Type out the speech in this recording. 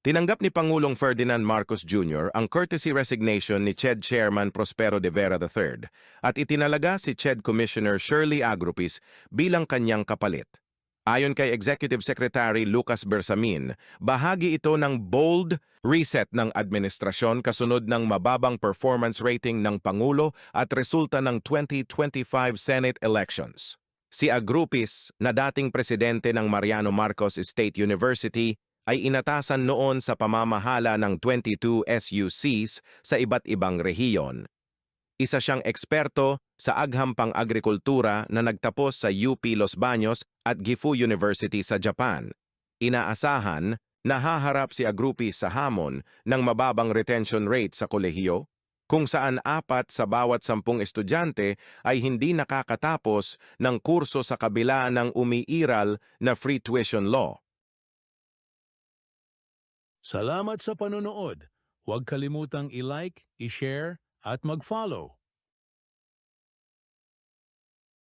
Tinanggap ni Pangulong Ferdinand Marcos Jr. ang courtesy resignation ni CHED Chairman Prospero de Vera III at itinalaga si CHED Commissioner Shirley Agrupis bilang kanyang kapalit. Ayon kay Executive Secretary Lucas Bersamin, bahagi ito ng bold reset ng administrasyon kasunod ng mababang performance rating ng Pangulo at resulta ng 2025 Senate elections. Si Agrupis, na dating presidente ng Mariano Marcos State University, ay inatasan noon sa pamamahala ng 22 SUCs sa iba't ibang rehiyon. Isa siyang eksperto sa agham pang-agrikultura na nagtapos sa UP Los Baños at Gifu University sa Japan. Inaasahan na haharap si Agrupis sa hamon ng mababang retention rate sa kolehiyo, kung saan 4 sa bawat 10 estudyante ay hindi nakakatapos ng kurso sa kabila ng umiiral na free tuition law. Salamat sa panonood. Huwag kalimutang i-like, i-share at mag-follow.